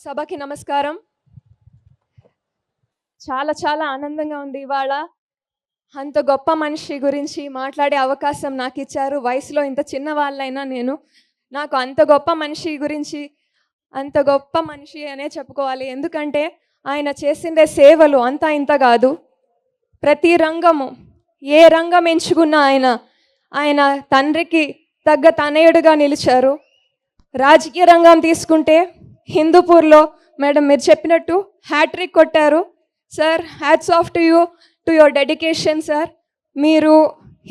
సభకి నమస్కారం. చాలా చాలా ఆనందంగా ఉంది ఇవాళ. అంత గొప్ప మనిషి గురించి మాట్లాడే అవకాశం నాకు ఇచ్చారు. వయసులో ఇంత చిన్న వాళ్ళైనా నాకు అంత గొప్ప మనిషి గురించి అంత గొప్ప మనిషి అనే చెప్పుకోవాలి. ఎందుకంటే ఆయన చేసిండే సేవలు అంతా ఇంత కాదు. ప్రతి రంగము, ఏ రంగం ఎంచుకున్నా ఆయన తండ్రికి తగ్గ తనయుడుగా నిలిచారు. రాజకీయ రంగం తీసుకుంటే హిందూపూర్లో మేడం మీరు చెప్పినట్టు హ్యాట్రిక్ కొట్టారు. Sir, hats off to you, to your dedication sir. మీరు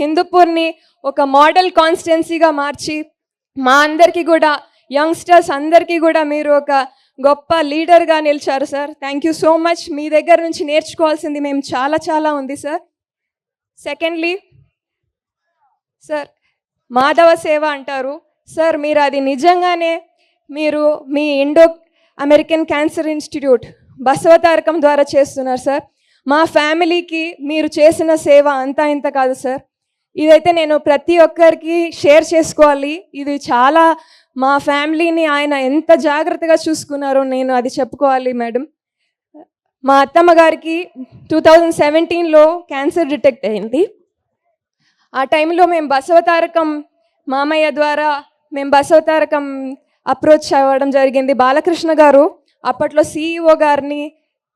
హిందూపూర్ని ఒక మోడల్ కాన్స్టిట్యున్సీగా మార్చి మా అందరికీ కూడా, యంగ్స్టర్స్ అందరికీ కూడా మీరు ఒక గొప్ప లీడర్గా నిలిచారు sir. Thank you so much. మీ దగ్గర నుంచి నేర్చుకోవాల్సింది మేము చాలా చాలా ఉంది సార్. సెకండ్లీ సార్, మాధవ సేవ అంటారు సార్. మీరు అది నిజంగానే మీరు మీ Indo American cancer institute Basavatarakam ద్వారా చేస్తున్నారు సార్. మా ఫ్యామిలీకి మీరు చేసిన సేవ అంతా ఇంత కాదు సార్. ఇదైతే నేను ప్రతి ఒక్కరికి షేర్ చేసుకోవాలి. ఇది చాలా మా ఫ్యామిలీని ఆయన ఎంత జాగ్రత్తగా చూసుకున్నారో నేను అది చెప్పుకోవాలి మేడం. మా అత్తమ్మ గారికి 2017లో క్యాన్సర్ డిటెక్ట్ అయింది. ఆ టైంలో మేము బసవతారకం మామయ్య ద్వారా మేము బసవతారకం అప్రోచ్ అవ్వడం జరిగింది. బాలకృష్ణ గారు అప్పట్లో CEO గారిని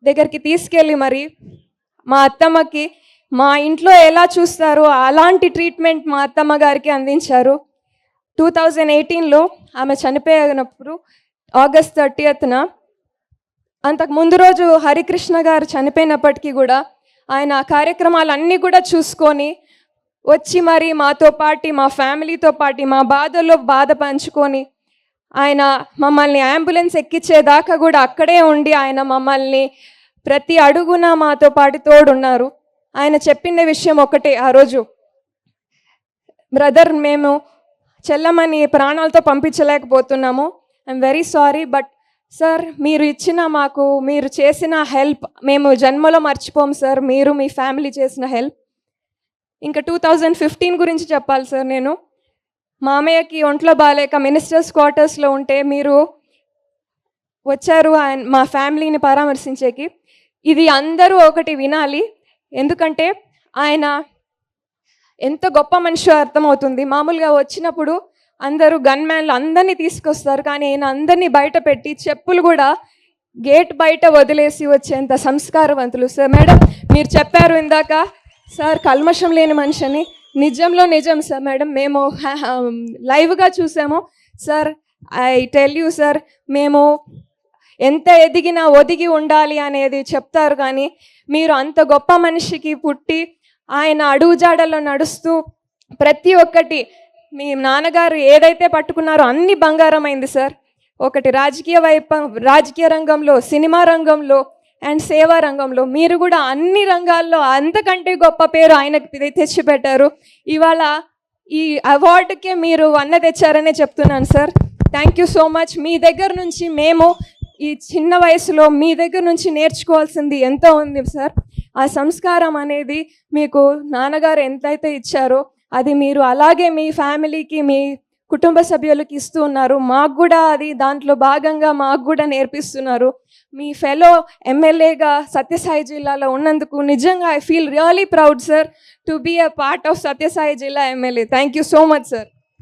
దగ్గరికి తీసుకెళ్ళి మరి మా అత్తమ్మకి మా ఇంట్లో ఎలా చూస్తారో అలాంటి ట్రీట్మెంట్ మా అత్తమ్మ గారికి అందించారు. 2018లో ఆమె చనిపోయినప్పుడు ఆగస్ట్ 30న, అంతకు ముందు రోజు హరికృష్ణ గారు చనిపోయినప్పటికీ కూడా ఆయన కార్యక్రమాలన్నీ కూడా చూసుకొని వచ్చి మరి మాతో పాటి, మా ఫ్యామిలీతో పాటి మా బాధల్లో బాధ పంచుకొని ఆయన మమ్మల్ని అంబులెన్స్ ఎక్కించేదాకా కూడా అక్కడే ఉండి ఆయన మమ్మల్ని ప్రతి అడుగున మాతో పాటు తోడున్నారు. ఆయన చెప్పిన విషయం ఒకటే ఆ రోజు, బ్రదర్ మేము చెల్లమ్మని ప్రాణాలతో పంపించలేకపోతున్నాము, I'm very sorry, but sir మీరు ఇచ్చిన మాకు మీరు చేసిన హెల్ప్ మేము జన్మలో మర్చిపోము సార్. మీరు మీ ఫ్యామిలీ చేసిన హెల్ప్. ఇంకా 2015 గురించి చెప్పాలి సార్. నేను మామయ్యకి ఒంట్లో బాగాలేక మినిస్టర్స్ క్వార్టర్స్లో ఉంటే మీరు వచ్చారు మా ఫ్యామిలీని పరామర్శించేకి. ఇది అందరూ ఒకటి వినాలి, ఎందుకంటే ఆయన ఎంత గొప్ప మనిషి అర్థమవుతుంది. మామూలుగా వచ్చినప్పుడు అందరూ గన్మ్యాన్లు అందరినీ తీసుకొస్తారు, కానీ ఆయన అందరినీ బయట పెట్టి చెప్పులు కూడా గేట్ బయట వదిలేసి వచ్చేంత సంస్కారవంతులు సార్. మేడం మీరు చెప్పారు ఇందాక సార్ కల్మషం లేని మనిషి అని. నిజంలో నిజం సార్. మేడం మేము లైవ్గా చూసాము sir. I tell you sir, మేము ఎంత ఎదిగినా ఒదిగి ఉండాలి అనేది చెప్తారు, కానీ మీరు అంత గొప్ప మనిషికి పుట్టి ఆయన అడుగుజాడల్లో నడుస్తూ ప్రతి ఒక్కటి మీ నాన్నగారు ఏదైతే పట్టుకున్నారో అన్ని బంగారం అయింది సార్. ఒకటి రాజకీయ రంగంలో, సినిమా రంగంలో అండ్ సేవా రంగంలో మీరు కూడా అన్ని రంగాల్లో అంతకంటే గొప్ప పేరు ఆయనకు తెచ్చిపెట్టారు. ఇవాళ ఈ అవార్డుకే మీరు వన్న తెచ్చారనే చెప్తున్నాను sir. Thank you so much. మీ దగ్గర నుంచి మేము ఈ చిన్న వయసులో మీ దగ్గర నుంచి నేర్చుకోవాల్సింది ఎంతో ఉంది సార్. ఆ సంస్కారం అనేది మీకు నాన్నగారు ఎంతైతే ఇచ్చారో అది మీరు అలాగే మీ ఫ్యామిలీకి, మీ కుటుంబ సభ్యులకి ఇస్తూ ఉన్నారు. మాకు కూడా అది దాంట్లో భాగంగా మాకు కూడా నేర్పిస్తున్నారు. మీ ఫెలో ఎమ్మెల్యేగా సత్యసాయి జిల్లాలో ఉన్నందుకు నిజంగా I feel really proud sir to be a part of Satyasai జిల్లా MLA. Thank you so much sir.